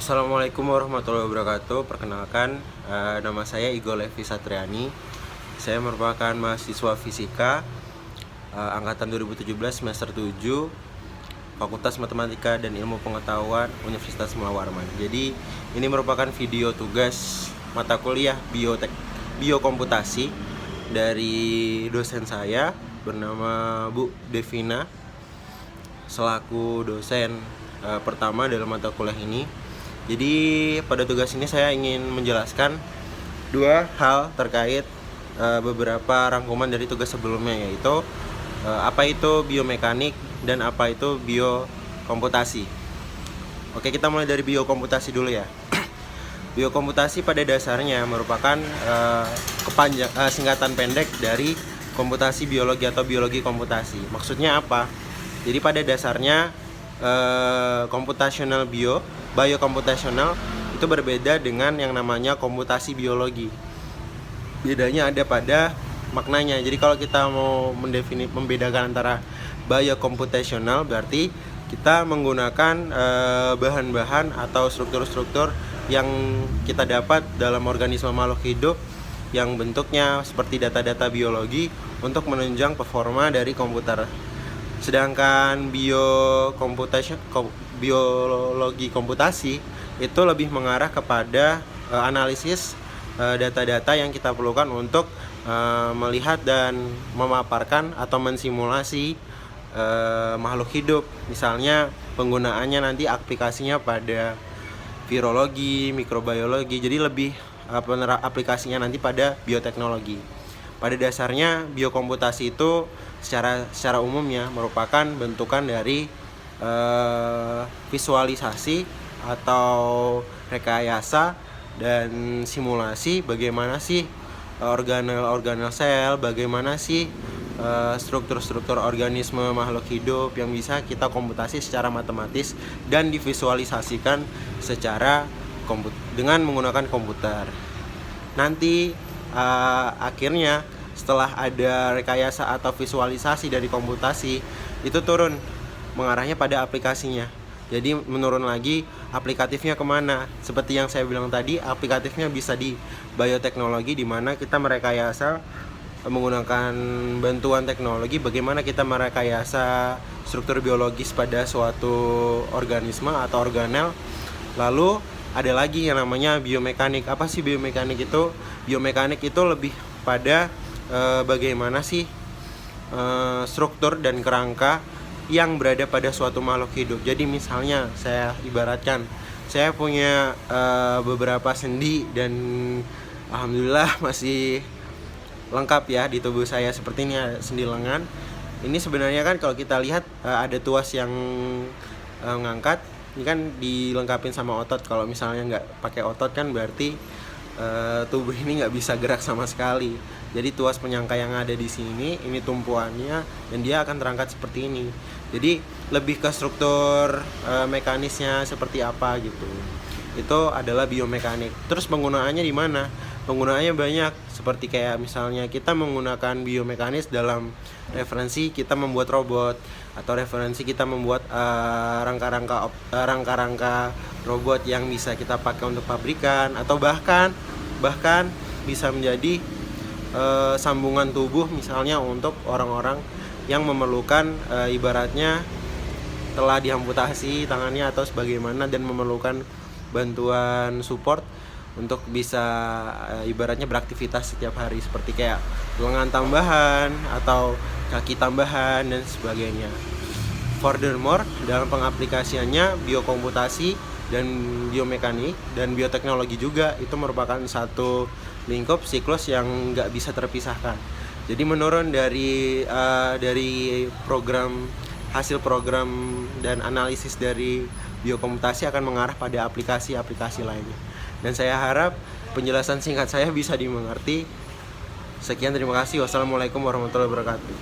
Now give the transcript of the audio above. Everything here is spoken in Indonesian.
Assalamualaikum warahmatullahi wabarakatuh. Perkenalkan, nama saya Igo Levi Satriani. Saya merupakan mahasiswa fisika angkatan 2017 semester 7, Fakultas Matematika dan Ilmu Pengetahuan Universitas Mula Warman. Jadi ini merupakan video tugas mata kuliah biokomputasi dari dosen saya bernama Bu Devina, selaku dosen pertama dalam mata kuliah ini. Jadi pada tugas ini saya ingin menjelaskan dua hal terkait beberapa rangkuman dari tugas sebelumnya, yaitu apa itu biomekanik dan apa itu biokomputasi. Oke, kita mulai dari biokomputasi dulu ya. Biokomputasi pada dasarnya merupakan singkatan pendek dari komputasi biologi atau biologi komputasi. Maksudnya apa? Jadi pada dasarnya computational biokomputasional itu berbeda dengan yang namanya komputasi biologi. Bedanya ada pada maknanya. Jadi kalau kita mau membedakan antara biokomputasional, berarti kita menggunakan bahan-bahan atau struktur-struktur yang kita dapat dalam organisme makhluk hidup yang bentuknya seperti data-data biologi untuk menunjang performa dari komputer. Sedangkan biologi komputasi itu lebih mengarah kepada analisis data-data yang kita perlukan untuk melihat dan memaparkan atau mensimulasi makhluk hidup. Misalnya penggunaannya nanti aplikasinya pada virologi, mikrobiologi. Jadi lebih aplikasinya nanti pada bioteknologi. Pada dasarnya biokomputasi itu secara umumnya merupakan bentukan dari visualisasi atau rekayasa dan simulasi bagaimana sih organel sel, bagaimana sih struktur-struktur organisme makhluk hidup yang bisa kita komputasi secara matematis dan divisualisasikan secara dengan menggunakan komputer. Nanti akhirnya setelah ada rekayasa atau visualisasi dari komputasi, itu turun mengarahnya pada aplikasinya. Jadi menurun lagi aplikatifnya kemana? Seperti yang saya bilang tadi, aplikatifnya bisa di bioteknologi, di mana kita merekayasa menggunakan bantuan teknologi bagaimana kita merekayasa struktur biologis pada suatu organisme atau organel. Lalu ada lagi yang namanya biomekanik. Apa sih biomekanik itu? Biomekanik itu lebih pada bagaimana sih struktur dan kerangka yang berada pada suatu makhluk hidup. Jadi misalnya saya ibaratkan, saya punya beberapa sendi dan alhamdulillah masih lengkap ya di tubuh saya. Seperti ini sendi lengan. Ini sebenarnya kan kalau kita lihat ada tuas yang ngangkat. Ini kan dilengkapin sama otot. Kalau misalnya nggak pakai otot kan berarti tubuh ini nggak bisa gerak sama sekali. Jadi tuas penyangga yang ada di sini, ini tumpuannya, dan dia akan terangkat seperti ini. Jadi lebih ke struktur mekanisnya seperti apa gitu. Itu adalah biomekanik. Terus penggunaannya di mana? Penggunaannya banyak. Seperti kayak misalnya kita menggunakan biomekanis dalam referensi kita membuat robot, atau referensi kita membuat rangka-rangka robot yang bisa kita pakai untuk pabrikan, atau bahkan bisa menjadi sambungan tubuh misalnya untuk orang-orang yang memerlukan ibaratnya telah diamputasi tangannya atau sebagaimana dan memerlukan bantuan support untuk bisa ibaratnya beraktivitas setiap hari, seperti kayak lengan tambahan atau kaki tambahan dan sebagainya. Furthermore, dalam pengaplikasiannya biokomputasi dan biomekanik dan bioteknologi juga itu merupakan satu lingkup siklus yang nggak bisa terpisahkan. Jadi menurun dari hasil program dan analisis dari biokomputasi akan mengarah pada aplikasi-aplikasi lainnya. Dan saya harap penjelasan singkat saya bisa dimengerti. Sekian, terima kasih. Wassalamualaikum warahmatullahi wabarakatuh.